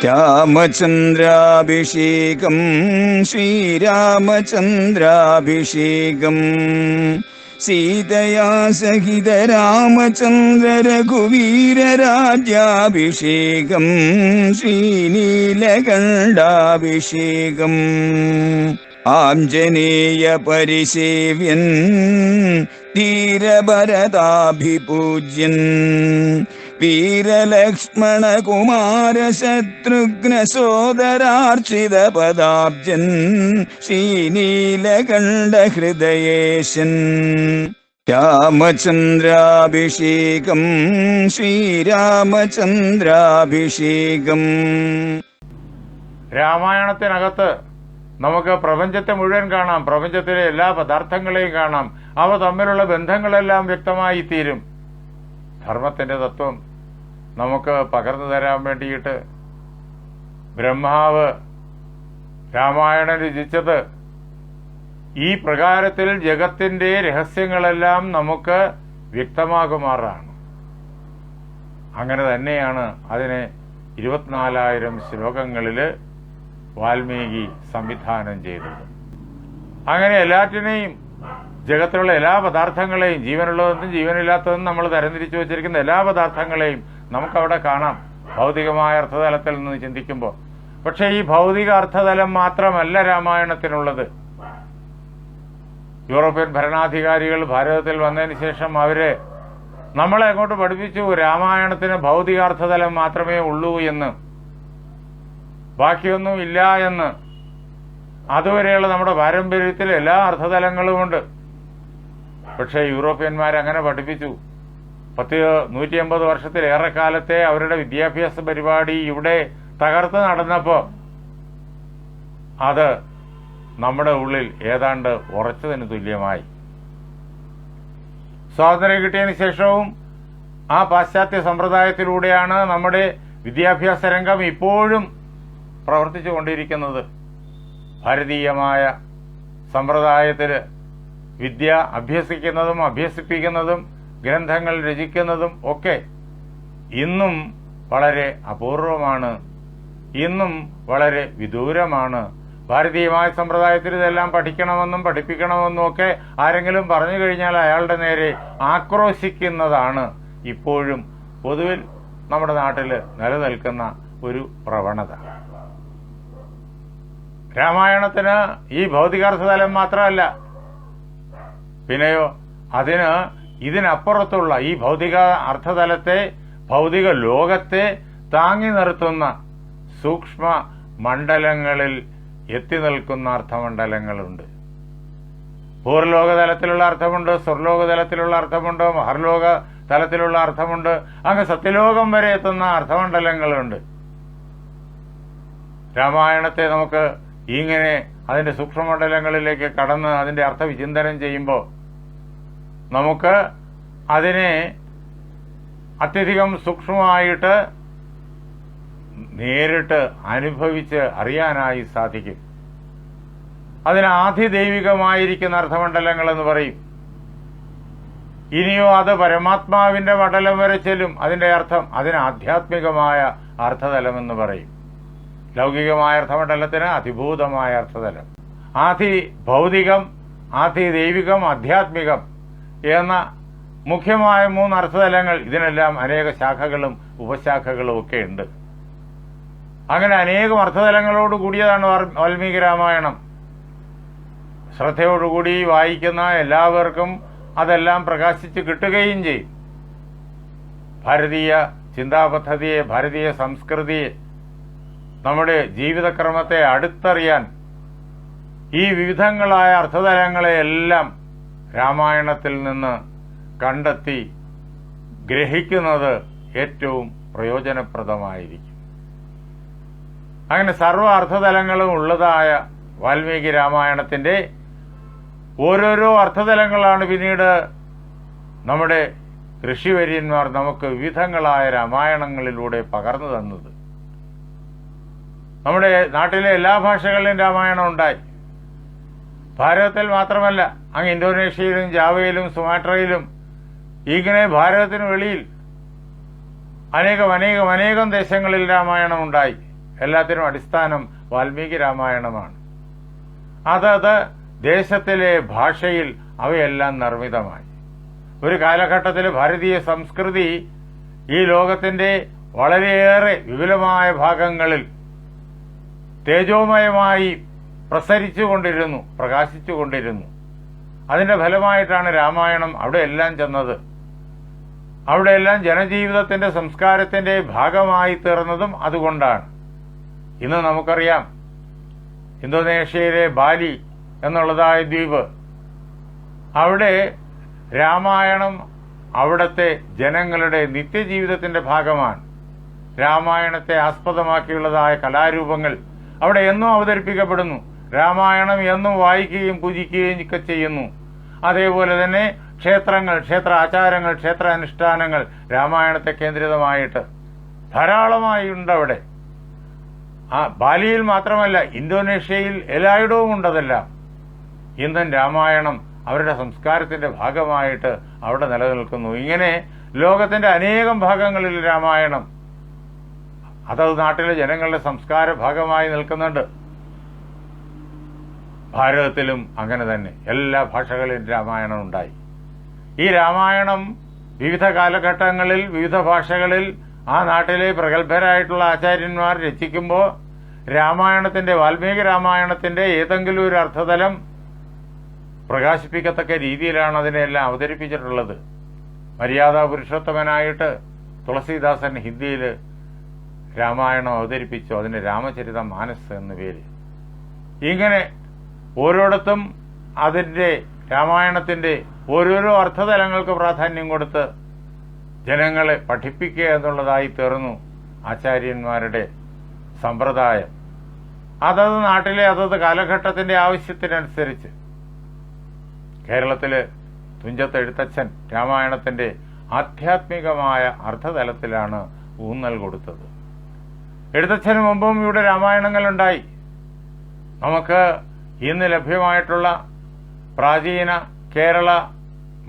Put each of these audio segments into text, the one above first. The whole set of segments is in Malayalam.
രാമചന്ദ്രാഭിഷേകം ശ്രീരാമചന്ദ്രാഭിഷേകം സീതയാ സഹിത രാമചന്ദ്ര രഘുവീരരാജ്യാഭിഷേകം ശ്രീനീലകണ്ഠാഭിഷേകം ആഞ്ജനേയ പരിസേവ്യൻ ധീരഭരതാഭിപൂജ്യൻ വീരലക്ഷ്മണ കുമാര ശത്രുഘ്ന സോദരാർച്ചിത പദാബ്ജൻ ശ്രീനീലകണ്ഠ ഹൃദയേശൻ രാമചന്ദ്രാഭിഷേകം ശ്രീരാമചന്ദ്രാഭിഷേകം. രാമായണത്തിനകത്ത് നമുക്ക് പ്രപഞ്ചത്തെ മുഴുവൻ കാണാം, പ്രപഞ്ചത്തിലെ എല്ലാ പദാർത്ഥങ്ങളെയും കാണാം. അവ തമ്മിലുള്ള ബന്ധങ്ങളെല്ലാം വ്യക്തമായി തീരും. ധർമ്മത്തിന്റെ തത്വം നമുക്ക് പകർന്നു തരാൻ വേണ്ടിയിട്ട് ബ്രഹ്മാവ് രാമായണം രചിച്ചത് ഈ പ്രകാരത്തിൽ ജഗത്തിന്റെ രഹസ്യങ്ങളെല്ലാം നമുക്ക് വ്യക്തമാകുമാറാണ്. അങ്ങനെ തന്നെയാണ് അതിനെ 24,000 ശ്ലോകങ്ങളിൽ വാൽമീകി സംവിധാനം ചെയ്തത്. അങ്ങനെ എല്ലാറ്റിനെയും, ജഗത്തിലുള്ള എല്ലാ പദാർത്ഥങ്ങളെയും, ജീവനുള്ളതെന്നും ജീവനില്ലാത്തതെന്നും നമ്മൾ തരംതിരിച്ചു വച്ചിരിക്കുന്ന എല്ലാ പദാർത്ഥങ്ങളെയും നമുക്കവിടെ കാണാം ഭൗതികമായ അർത്ഥതലത്തിൽ നിന്ന് ചിന്തിക്കുമ്പോൾ. പക്ഷെ ഈ ഭൗതിക അർത്ഥതലം മാത്രമല്ല രാമായണത്തിനുള്ളത്. യൂറോപ്യൻ ഭരണാധികാരികൾ ഭാരതത്തിൽ വന്നതിന് ശേഷം അവര് നമ്മളെ അങ്ങോട്ട് പഠിപ്പിച്ചു രാമായണത്തിന് ഭൗതികാർത്ഥതലം മാത്രമേ ഉള്ളൂ എന്ന്, ബാക്കിയൊന്നും ഇല്ല എന്ന്. അതുവരെയുള്ള നമ്മുടെ പാരമ്പര്യത്തിൽ എല്ലാ അർത്ഥതലങ്ങളുമുണ്ട്. പക്ഷേ യൂറോപ്യന്മാർ അങ്ങനെ പഠിപ്പിച്ചു. 150 വർഷത്തിലേറെ കാലത്തെ അവരുടെ വിദ്യാഭ്യാസ പരിപാടി ഇവിടെ തകർത്ത് നടന്നപ്പോ അത് നമ്മുടെ ഉള്ളിൽ ഏതാണ്ട് ഉറച്ചതിന് തുല്യമായി. സ്വാതന്ത്ര്യം കിട്ടിയതിന് ശേഷവും ആ പാശ്ചാത്യ സമ്പ്രദായത്തിലൂടെയാണ് നമ്മുടെ വിദ്യാഭ്യാസ രംഗം ഇപ്പോഴും പ്രവർത്തിച്ചു കൊണ്ടിരിക്കുന്നത്. ഭാരതീയമായ സമ്പ്രദായത്തിൽ വിദ്യ അഭ്യസിക്കുന്നതും അഭ്യസിപ്പിക്കുന്നതും ഗ്രന്ഥങ്ങൾ രചിക്കുന്നതും ഒക്കെ ഇന്നും വളരെ അപൂർവമാണ്, ഇന്നും വളരെ വിദൂരമാണ്. ഭാരതീയമായ സമ്പ്രദായത്തിൽ ഇതെല്ലാം പഠിക്കണമെന്നും പഠിപ്പിക്കണമെന്നും ഒക്കെ ആരെങ്കിലും പറഞ്ഞു കഴിഞ്ഞാൽ അയാളുടെ നേരെ ആക്രോശിക്കുന്നതാണ് ഇപ്പോഴും പൊതുവിൽ നമ്മുടെ നാട്ടിൽ നിലനിൽക്കുന്ന ഒരു പ്രവണത. രാമായണത്തിന് ഈ ഭൗതികാർത്ഥതലം മാത്രമല്ല, പിന്നെയോ അതിന് ഇതിനപ്പുറത്തുള്ള ഈ ഭൗതിക അർത്ഥതലത്തെ, ഭൗതിക ലോകത്തെ താങ്ങി നിർത്തുന്ന സൂക്ഷ്മ മണ്ഡലങ്ങളിൽ എത്തി നിൽക്കുന്ന അർത്ഥമണ്ഡലങ്ങളുണ്ട്. പൂർലോക തലത്തിലുള്ള അർത്ഥമുണ്ട്, സ്വർലോക തലത്തിലുള്ള അർത്ഥമുണ്ട്, മഹർലോക തലത്തിലുള്ള അർത്ഥമുണ്ട്, അങ്ങ് സത്യലോകം വരെ എത്തുന്ന അർത്ഥമണ്ഡലങ്ങളുണ്ട്. രാമായണത്തെ നമുക്ക് ഇങ്ങനെ അതിന്റെ സൂക്ഷ്മമണ്ഡലങ്ങളിലേക്ക് കടന്ന് അതിന്റെ അർത്ഥവിചിന്തനം ചെയ്യുമ്പോൾ നമുക്ക് അതിനെ അത്യധികം സൂക്ഷ്മമായിട്ട് നേരിട്ട് അനുഭവിച്ച് അറിയാനായി സാധിക്കും. അതിന് ആധിദൈവികമായിരിക്കുന്ന അർത്ഥമണ്ഡലങ്ങൾ എന്ന് പറയും. ഇനിയോ അത് പരമാത്മാവിന്റെ മണ്ഡലം വരെ ചെല്ലും. അതിന്റെ അർത്ഥം അതിന് ആധ്യാത്മികമായ അർത്ഥതലമെന്ന് പറയും. ലൗകികമായ അർത്ഥമണ്ഡലത്തിന് അതിഭൂതമായ അർത്ഥതലം. ആധി ഭൗതികം, ആധി ദൈവികം, ആധ്യാത്മികം എന്ന മുഖ്യമായ 3 അർത്ഥതലങ്ങൾ. ഇതിനെല്ലാം അനേക ശാഖകളും ഉപശാഖകളും ഒക്കെ ഉണ്ട്. അങ്ങനെ അനേകം അർത്ഥതലങ്ങളോട് കൂടിയതാണ് വാൽമീകി രാമായണം. ശ്രദ്ധയോടുകൂടി വായിക്കുന്ന എല്ലാവർക്കും അതെല്ലാം പ്രകാശിച്ച് കിട്ടുകയും ചെയ്യും. ഭാരതീയ ചിന്താപദ്ധതിയെ, ഭാരതീയ സംസ്കൃതിയെ, നമ്മുടെ ജീവിതക്രമത്തെ അടുത്തറിയാൻ ഈ വിവിധങ്ങളായ അർത്ഥതലങ്ങളെയെല്ലാം രാമായണത്തിൽ നിന്ന് കണ്ടെത്തി ഗ്രഹിക്കുന്നത് ഏറ്റവും പ്രയോജനപ്രദമായിരിക്കും. അങ്ങനെ സർവ്വ അർത്ഥതലങ്ങളും ഉള്ളതായ വാൽമീകി രാമായണത്തിന്റെ ഓരോരോ അർത്ഥതലങ്ങളാണ് പിന്നീട് നമ്മുടെ ഋഷിവര്യന്മാർ നമുക്ക് വിവിധങ്ങളായ രാമായണങ്ങളിലൂടെ പകർന്നു തന്നത്. നമ്മുടെ നാട്ടിലെ എല്ലാ ഭാഷകളിലും രാമായണം ഉണ്ടായി. ഭാരതത്തിൽ മാത്രമല്ല, അങ്ങ് ഇന്തോനേഷ്യയിലും ജാവയിലും സുമാട്രയിലും ഇങ്ങനെ ഭാരതത്തിന് വെളിയിൽ അനേകം ദേശങ്ങളിൽ രാമായണം ഉണ്ടായി. എല്ലാത്തിനും അടിസ്ഥാനം വാൽമീകി രാമായണമാണ്. അതത് ദേശത്തിലെ ഭാഷയിൽ അവയെല്ലാം നിർമ്മിതമായി. ഒരു കാലഘട്ടത്തിൽ ഭാരതീയ സംസ്കൃതി ഈ ലോകത്തിന്റെ വളരെയേറെ വിപുലമായ ഭാഗങ്ങളിൽ തേജോമയമായി പ്രസരിച്ചുകൊണ്ടിരുന്നു, പ്രകാശിച്ചുകൊണ്ടിരുന്നു. അതിന്റെ ഫലമായിട്ടാണ് രാമായണം അവിടെയെല്ലാം ചെന്നത്. അവിടെയെല്ലാം ജനജീവിതത്തിന്റെ സംസ്കാരത്തിന്റെ ഭാഗമായി തീർന്നതും അതുകൊണ്ടാണ്. ഇന്ന് നമുക്കറിയാം, ഇന്തോനേഷ്യയിലെ ബാലി എന്നുള്ളതായ ദ്വീപ്, അവിടെ രാമായണം അവിടുത്തെ ജനങ്ങളുടെ നിത്യജീവിതത്തിന്റെ ഭാഗമാണ്. രാമായണത്തെ ആസ്പദമാക്കിയുള്ളതായ കലാരൂപങ്ങൾ അവിടെ എന്നും അവതരിപ്പിക്കപ്പെടുന്നു. രാമായണം എന്നും വായിക്കുകയും പൂജിക്കുകയും ഒക്കെ ചെയ്യുന്നു. അതേപോലെ തന്നെ ക്ഷേത്രങ്ങൾ, ക്ഷേത്ര ആചാരങ്ങൾ, ക്ഷേത്ര അനുഷ്ഠാനങ്ങൾ രാമായണത്തെ കേന്ദ്രിതമായിട്ട് ധാരാളമായി ഉണ്ട് അവിടെ. ബാലിയിൽ മാത്രമല്ല, ഇന്തോനേഷ്യയിൽ എല്ലായിടവും ഉണ്ടതെല്ലാം. ഇന്നും രാമായണം അവരുടെ സംസ്കാരത്തിന്റെ ഭാഗമായിട്ട് അവിടെ നിലനിൽക്കുന്നു. ഇങ്ങനെ ലോകത്തിന്റെ അനേകം ഭാഗങ്ങളിൽ രാമായണം അതത് നാട്ടിലെ ജനങ്ങളുടെ സംസ്കാര ഭാഗമായി നിൽക്കുന്നുണ്ട്. ഭാരതത്തിലും അങ്ങനെ തന്നെ എല്ലാ ഭാഷകളിലും രാമായണം ഉണ്ടായി. ഈ രാമായണം വിവിധ കാലഘട്ടങ്ങളിൽ വിവിധ ഭാഷകളിൽ ആ നാട്ടിലെ പ്രഗത്ഭരായിട്ടുള്ള ആചാര്യന്മാർ രചിക്കുമ്പോൾ രാമായണത്തിന്റെ, വാൽമീകി രാമായണത്തിന്റെ ഏതെങ്കിലും ഒരു അർത്ഥതലം പ്രകാശിപ്പിക്കത്തക്ക രീതിയിലാണ് അതിനെല്ലാം അവതരിപ്പിച്ചിട്ടുള്ളത്. മര്യാദാ പുരുഷോത്തമനായിട്ട് തുളസീദാസൻ ഹിന്ദിയിൽ രാമായണം അവതരിപ്പിച്ചു. അതിന് രാമചരിത മാനസ് എന്ന പേര്. ഇങ്ങനെ ഓരോടത്തും അതിന്റെ രാമായണത്തിന്റെ ഓരോരോ അർത്ഥതലങ്ങൾക്ക് പ്രാധാന്യം കൊടുത്ത് ജനങ്ങളെ പഠിപ്പിക്കുക എന്നുള്ളതായി തീർന്നു ആചാര്യന്മാരുടെ സമ്പ്രദായം. അതത് നാട്ടിലെ അതത് കാലഘട്ടത്തിന്റെ ആവശ്യത്തിനനുസരിച്ച് കേരളത്തില് തുഞ്ചത്ത് എഴുത്തച്ഛൻ രാമായണത്തിന്റെ ആധ്യാത്മികമായ അർത്ഥതലത്തിലാണ് ഊന്നൽ കൊടുത്തത്. എഴുത്തച്ഛന് മുമ്പും ഇവിടെ രാമായണങ്ങളുണ്ടായി. നമുക്ക് ഇന്ന് ലഭ്യമായിട്ടുള്ള പ്രാചീന കേരള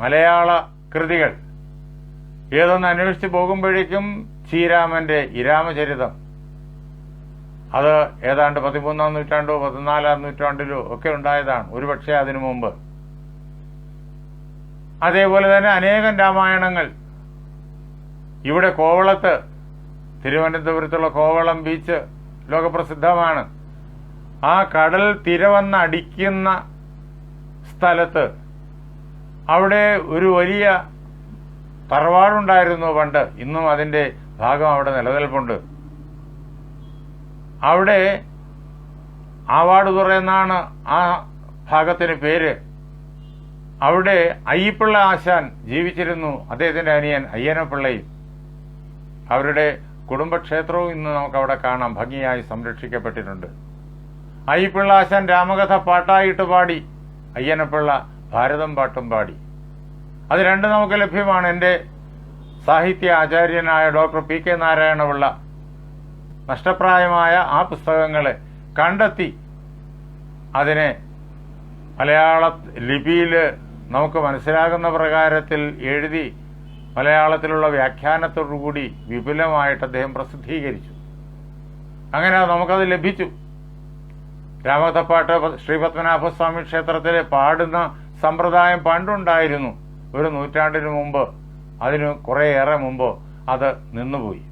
മലയാള കൃതികൾ ഏതൊന്ന് അന്വേഷിച്ച് പോകുമ്പോഴേക്കും ശ്രീരാമന്റെ ഇരാമചരിതം, അത് ഏതാണ്ട് 13-ാം നൂറ്റാണ്ടോ 14-ാം നൂറ്റാണ്ടിലോ ഒക്കെ ഉണ്ടായതാണ്, ഒരുപക്ഷെ അതിനു മുമ്പ്. അതേപോലെ തന്നെ അനേകം രാമായണങ്ങൾ ഇവിടെ കോവളത്ത്, തിരുവനന്തപുരത്തുള്ള കോവളം ബീച്ച് ലോകപ്രസിദ്ധമാണ്. ആ കടൽ തിരവന്ന് അടിക്കുന്ന സ്ഥലത്ത് അവിടെ ഒരു വലിയ തറവാടുണ്ടായിരുന്നു പണ്ട്. ഇന്നും അതിന്റെ ഭാഗം അവിടെ നിലനിൽപ്പുണ്ട്. അവിടെ ആവാടുതുറ എന്നാണ് ആ ഭാഗത്തിന് പേര്. അവിടെ അയ്യപ്പിള്ള ആശാൻ ജീവിച്ചിരുന്നു, അദ്ദേഹത്തിന്റെ അനിയൻ അയ്യനപ്പിള്ളയും. അവരുടെ കുടുംബക്ഷേത്രവും ഇന്ന് നമുക്ക് അവിടെ കാണാം, ഭംഗിയായി സംരക്ഷിക്കപ്പെട്ടിട്ടുണ്ട്. അയ്യപ്പിള്ള ആശാൻ രാമകഥ പാട്ടായിട്ട് പാടി, അയ്യനപ്പിള്ള ഭാരതം പാട്ടും പാടി. അത് രണ്ടും നമുക്ക് ലഭ്യമാണ്. എന്റെ സാഹിത്യ ആചാര്യനായ ഡോക്ടർ പി കെ നാരായണപിള്ള നഷ്ടപ്രായമായ ആ പുസ്തകങ്ങളെ കണ്ടെത്തി അതിനെ മലയാള ലിപിയിൽ നമുക്ക് മനസ്സിലാകുന്ന പ്രകാരത്തിൽ എഴുതി മലയാളത്തിലുള്ള വ്യാഖ്യാനത്തോടുകൂടി വിപുലമായിട്ട് അദ്ദേഹം പ്രസിദ്ധീകരിച്ചു. അങ്ങനെ നമുക്കത് ലഭിച്ചു. രാമകഥപ്പാട്ട് ശ്രീപത്മനാഭസ്വാമി ക്ഷേത്രത്തിൽ പാടുന്ന സമ്പ്രദായം പണ്ടുണ്ടായിരുന്നു. ഒരു നൂറ്റാണ്ടിന് മുമ്പ്, അതിന് കുറേയേറെ മുമ്പ് അത് നിന്നുപോയി.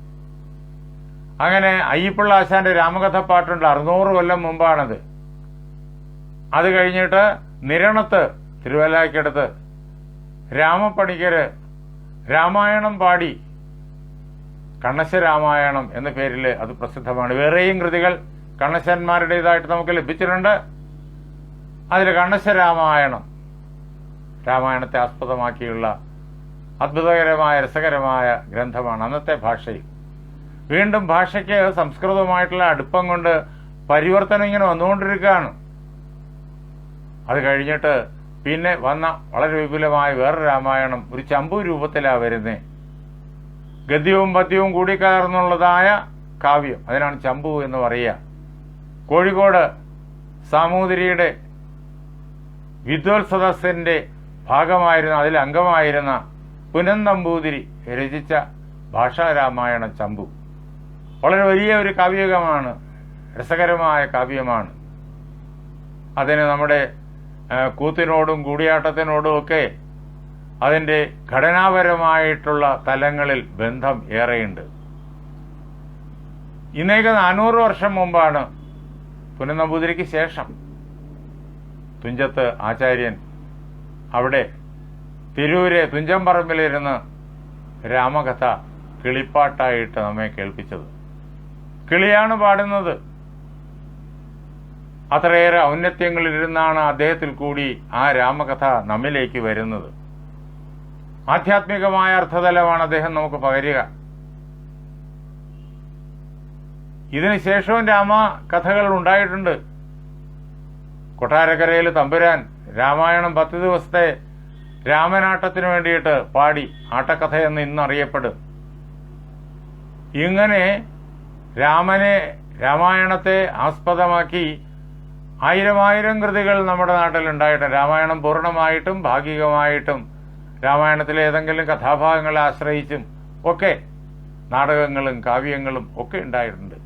അങ്ങനെ അയ്യപ്പിള്ള ആശാന്റെ രാമകഥപ്പാട്ടുണ്ട്, 600 കൊല്ലം മുമ്പാണത്. അത് കഴിഞ്ഞിട്ട് നിരണത്ത്, തിരുവല്ലയ്ക്കടുത്ത് രാമപ്പണിക്കര് രാമായണം പാടി, കണ്ണശരാമായണം എന്ന പേരിൽ അത് പ്രസിദ്ധമാണ്. വേറെയും കൃതികൾ കണ്ണശന്മാരുടേതായിട്ട് നമുക്ക് ലഭിച്ചിട്ടുണ്ട്. അതിൽ കണ്ണശരാമായണം രാമായണത്തെ ആസ്പദമാക്കിയുള്ള അത്ഭുതകരമായ രസകരമായ ഗ്രന്ഥമാണ് അന്നത്തെ ഭാഷയിൽ. വീണ്ടും ഭാഷയ്ക്ക് സംസ്കൃതവുമായിട്ടുള്ള അടുപ്പം കൊണ്ട് പരിവർത്തനം ഇങ്ങനെ വന്നുകൊണ്ടിരിക്കുകയാണ്. അത് കഴിഞ്ഞിട്ട് പിന്നെ വന്ന വളരെ വിപുലമായ വേറെ രാമായണം ഒരു ചമ്പു രൂപത്തിലാണ് വരുന്നേ. ഗദ്യവും പദ്യവും കൂടിക്കലർന്നുള്ളതായ കാവ്യം, അതിനാണ് ചമ്പു എന്ന് പറയുക. കോഴിക്കോട് സാമൂതിരിയുടെ വിദ്വത്സദസ്സിന്റെ ഭാഗമായിരുന്ന, അതിൽ അംഗമായിരുന്ന പുനൻ നമ്പൂതിരി രചിച്ച ഭാഷാരാമായണ ചമ്പു വളരെ വലിയ ഒരു കാവ്യകമാണ് രസകരമായ കാവ്യമാണ്. അതിന് നമ്മുടെ കൂത്തിനോടും കൂടിയാട്ടത്തിനോടും ഒക്കെ അതിൻ്റെ ഘടനാപരമായിട്ടുള്ള തലങ്ങളിൽ ബന്ധം ഏറെയുണ്ട്. ഇന്നേക്ക് 400 വർഷം മുമ്പാണ് പുനനമ്പൂതിരിക്ക് ശേഷം തുഞ്ചത്ത് ആചാര്യൻ അവിടെ തിരൂര് തുഞ്ചംപറമ്പിലിരുന്ന് രാമകഥ കിളിപ്പാട്ടായിട്ട് നമ്മെ കേൾപ്പിച്ചത്. കിളിയാണ് പാടുന്നത്. അത്രയേറെ ഔന്നത്യങ്ങളിലിരുന്നാണ് അദ്ദേഹത്തിൽ കൂടി ആ രാമകഥ നമ്മിലേക്ക് വരുന്നത്. ആധ്യാത്മികമായ അർത്ഥതലമാണ് അദ്ദേഹം നമുക്ക് പകരുക. ഇതിനുശേഷവും രാമകഥകൾ ഉണ്ടായിട്ടുണ്ട്. കൊട്ടാരക്കരയിൽ തമ്പുരാൻ രാമായണം 10 ദിവസത്തെ രാമനാട്ടത്തിന് വേണ്ടിയിട്ട് പാടി. ആട്ടക്കഥയെന്ന് ഇന്നറിയപ്പെടും. ഇങ്ങനെ രാമായണത്തെ ആസ്പദമാക്കി 1000 കൃതികൾ നമ്മുടെ നാട്ടിലുണ്ടായിട്ടുണ്ട്. രാമായണം പൂർണ്ണമായിട്ടും ഭാഗികമായിട്ടും രാമായണത്തിലെ ഏതെങ്കിലും കഥാഭാഗങ്ങളെ ആശ്രയിച്ചും ഒക്കെ നാടകങ്ങളും കാവ്യങ്ങളും ഒക്കെ ഉണ്ടായിട്ടുണ്ട്.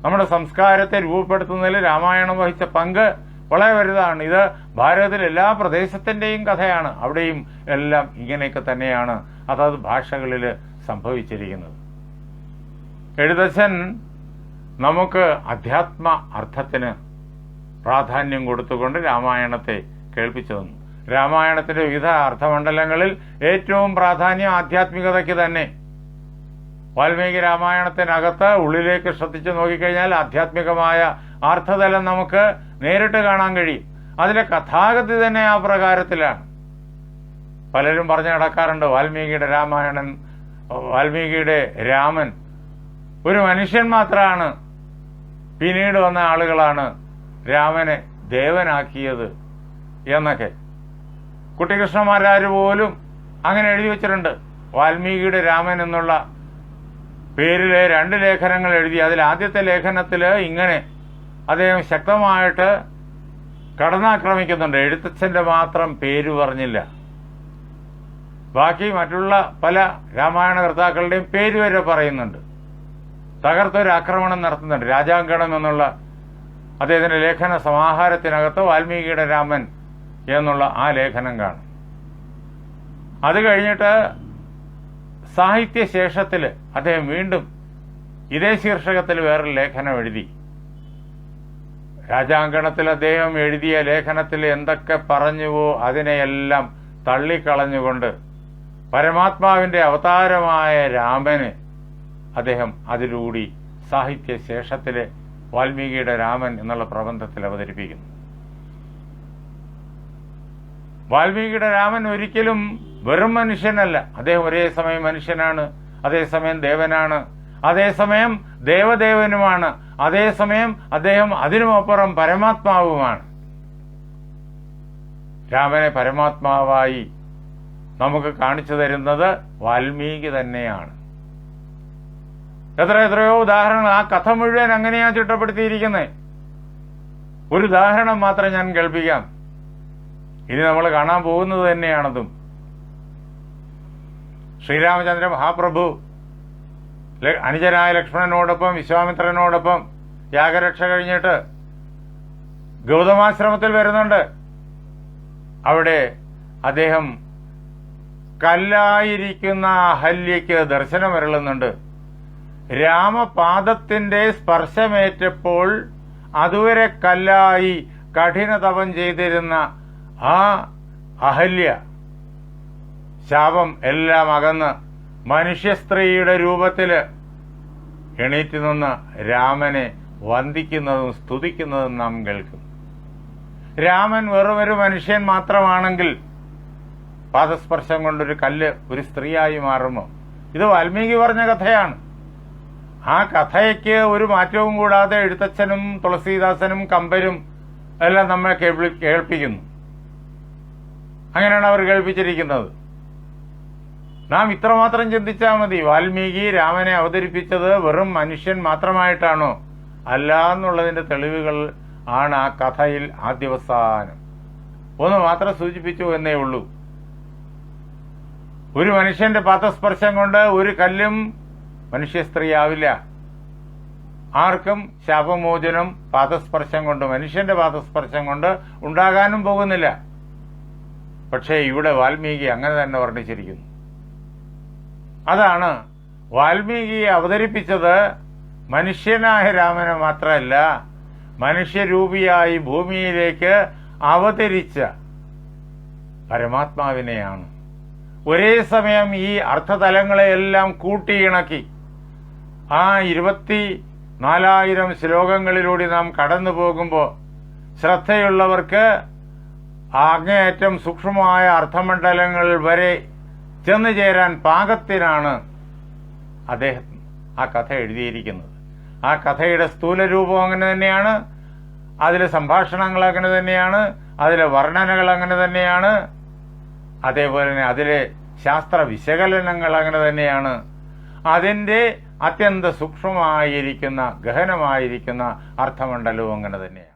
നമ്മുടെ സംസ്കാരത്തെ രൂപപ്പെടുത്തുന്നതിൽ രാമായണം വഹിച്ച പങ്ക് വളരെ വലുതാണ്. ഇത് ഭാരതത്തിലെ എല്ലാ പ്രദേശത്തിൻ്റെയും കഥയാണ്. അവിടെയും എല്ലാം ഇങ്ങനെയൊക്കെ തന്നെയാണ് അതത് ഭാഷകളിൽ സംഭവിച്ചിരിക്കുന്നത്. എഴുത്തച്ഛൻ നമുക്ക് അധ്യാത്മ അർത്ഥത്തിന് പ്രാധാന്യം കൊടുത്തുകൊണ്ട് രാമായണത്തെ കേൾപ്പിച്ചു തന്നു. രാമായണത്തിന്റെ വിവിധ അർത്ഥമണ്ഡലങ്ങളിൽ ഏറ്റവും പ്രാധാന്യം ആധ്യാത്മികതയ്ക്ക് തന്നെ. വാൽമീകി രാമായണത്തിനകത്ത് ഉള്ളിലേക്ക് ശ്രദ്ധിച്ചു നോക്കിക്കഴിഞ്ഞാൽ ആധ്യാത്മികമായ അർത്ഥതലം നമുക്ക് നേരിട്ട് കാണാൻ കഴിയും. അതിലെ കഥാഗതി തന്നെ ആ പ്രകാരത്തിലാണ്. പലരും പറഞ്ഞു നടക്കാറുണ്ട് വാൽമീകിയുടെ രാമൻ ഒരു മനുഷ്യൻ മാത്രമാണ്, പിന്നീട് വന്ന ആളുകളാണ് രാമനെ ദേവനാക്കിയത് എന്നൊക്കെ. കുട്ടിക്കൃഷ്ണമാരാർ പോലും അങ്ങനെ എഴുതി വച്ചിട്ടുണ്ട്. വാൽമീകിയുടെ രാമൻ എന്നുള്ള പേരിലെ 2 ലേഖനങ്ങൾ എഴുതി. അതിൽ ആദ്യത്തെ ലേഖനത്തിൽ ഇങ്ങനെ അദ്ദേഹം ശക്തമായിട്ട് കടന്നാക്രമിക്കുന്നുണ്ട്. എഴുത്തച്ഛന്റെ മാത്രം പേര് പറഞ്ഞില്ല. ബാക്കി മറ്റുള്ള പല രാമായണ കർത്താക്കളുടെയും പേര് വരെ പറയുന്നുണ്ട്. തകർത്തൊരു ആക്രമണം നടത്തുന്നുണ്ട്. രാജാങ്കണം എന്നുള്ള അദ്ദേഹത്തിന്റെ ലേഖന സമാഹാരത്തിനകത്ത് വാൽമീകിയുടെ രാമൻ എന്നുള്ള ആ ലേഖനം കാണും. അത് കഴിഞ്ഞിട്ട് സാഹിത്യശേഷത്തിൽ അദ്ദേഹം വീണ്ടും ഇതേ ശീർഷകത്തിൽ വേറൊരു ലേഖനം എഴുതി. രാജാങ്കണത്തിൽ അദ്ദേഹം എഴുതിയ ലേഖനത്തിൽ എന്തൊക്കെ പറഞ്ഞുവോ അതിനെയെല്ലാം തള്ളിക്കളഞ്ഞുകൊണ്ട് പരമാത്മാവിന്റെ അവതാരമായ രാമന് അദ്ദേഹം അതിലൂടി സാഹിത്യശേഷത്തിലെ വാൽമീകിയുടെ രാമൻ എന്നുള്ള പ്രബന്ധത്തിൽ അവതരിപ്പിക്കുന്നു. വാൽമീകിയുടെ രാമൻ ഒരിക്കലും വെറും മനുഷ്യനല്ല. അദ്ദേഹം ഒരേ സമയം മനുഷ്യനാണ്, അതേസമയം ദേവനാണ്, അതേസമയം ദേവദേവനുമാണ്, അതേസമയം അദ്ദേഹം അതിനുമപ്പുറം പരമാത്മാവുമാണ്. രാമനെ പരമാത്മാവായി നമുക്ക് കാണിച്ചു തരുന്നത് വാൽമീകി തന്നെയാണ്. എത്രയോ ഉദാഹരണങ്ങൾ. ആ കഥ മുഴുവൻ അങ്ങനെയാണ് ചിട്ടപ്പെടുത്തിയിരിക്കുന്നത്. ഒരു ഉദാഹരണം മാത്രം ഞാൻ കേൾപ്പിക്കാം. ഇനി നമ്മൾ കാണാൻ പോകുന്നത് തന്നെയാണതും. ശ്രീരാമചന്ദ്ര മഹാപ്രഭു അനുജനായ ലക്ഷ്മണനോടൊപ്പം വിശ്വാമിത്രനോടൊപ്പം യാഗരക്ഷ കഴിഞ്ഞിട്ട് ഗൗതമാശ്രമത്തിൽ വരുന്നുണ്ട്. അവിടെ അദ്ദേഹം കല്ലായിരിക്കുന്ന അഹല്യയ്ക്ക് ദർശനമരുളുന്നുണ്ട്. രാമപാദത്തിന്റെ സ്പർശമേറ്റപ്പോൾ അതുവരെ കല്ലായി കഠിന തപം ചെയ്തിരുന്ന ആ അഹല്യ ശാപം എല്ലാം അകന്ന് മനുഷ്യസ്ത്രീയുടെ രൂപത്തില് എണീറ്റ് നിന്ന് രാമനെ വന്ദിക്കുന്നതും സ്തുതിക്കുന്നതും നാം കേൾക്കും. രാമൻ വെറുമൊരു മനുഷ്യൻ മാത്രമാണെങ്കിൽ പാദസ്പർശം കൊണ്ടൊരു കല്ല് ഒരു സ്ത്രീയായി മാറുമോ? ഇത് വാൽമീകി പറഞ്ഞ കഥയാണ്. ആ കഥയ്ക്ക് ഒരു മാറ്റവും കൂടാതെ എഴുത്തച്ഛനും തുളസീദാസനും കമ്പരും എല്ലാം നമ്മളെ കേൾപ്പിക്കുന്നു. അങ്ങനെയാണ് അവർ കേൾപ്പിച്ചിരിക്കുന്നത്. നാം ഇത്രമാത്രം ചിന്തിച്ചാൽ മതി. വാൽമീകി രാമനെ അവതരിപ്പിച്ചത് വെറും മനുഷ്യൻ മാത്രമായിട്ടാണോ? അല്ല എന്നുള്ളതിന്റെ തെളിവുകൾ ആണ് ആ കഥയിൽ ആദ്യവസാനം. ഒന്ന് മാത്രം സൂചിപ്പിച്ചു എന്നേ ഉള്ളൂ. ഒരു മനുഷ്യന്റെ പാദസ്പർശം കൊണ്ട് ഒരു കല്ലും മനുഷ്യ സ്ത്രീയാവില്ല. ആർക്കും ശാപമോചനം പാദസ്പർശം കൊണ്ട്, മനുഷ്യന്റെ പാദസ്പർശം കൊണ്ട് ഉണ്ടാകാനും പോകുന്നില്ല. പക്ഷേ ഇവിടെ വാൽമീകി അങ്ങനെ തന്നെ വർണ്ണിച്ചിരിക്കുന്നു. അതാണ് വാൽമീകിയെ അവതരിപ്പിച്ചത് മനുഷ്യനായ രാമനെ മാത്രമല്ല, മനുഷ്യരൂപിയായി ഭൂമിയിലേക്ക് അവതരിച്ച പരമാത്മാവിനെയാണ്. ഒരേ സമയം ഈ അർത്ഥതലങ്ങളെയെല്ലാം കൂട്ടിയിണക്കി ആ 24,000 ശ്ലോകങ്ങളിലൂടെ നാം കടന്നു പോകുമ്പോൾ ശ്രദ്ധയുള്ളവർക്ക് അങ്ങേയറ്റം സൂക്ഷ്മമായ അർത്ഥമണ്ഡലങ്ങൾ വരെ ചെന്നു ചേരാൻ പാകത്തിനാണ് അദ്ദേഹം ആ കഥ എഴുതിയിരിക്കുന്നത്. ആ കഥയുടെ സ്ഥൂലരൂപം അങ്ങനെ തന്നെയാണ്, അതിലെ സംഭാഷണങ്ങൾ അങ്ങനെ തന്നെയാണ്, അതിലെ വർണ്ണനകൾ അങ്ങനെ തന്നെയാണ്, അതേപോലെ തന്നെ അതിലെ ശാസ്ത്ര വിശകലനങ്ങൾ അങ്ങനെ തന്നെയാണ്. അതിൻ്റെ അത്യന്ത സൂക്ഷ്മമായിരിക്കുന്ന ഗഹനമായിരിക്കുന്ന അർത്ഥമണ്ഡലവും അങ്ങനെ തന്നെയാണ്.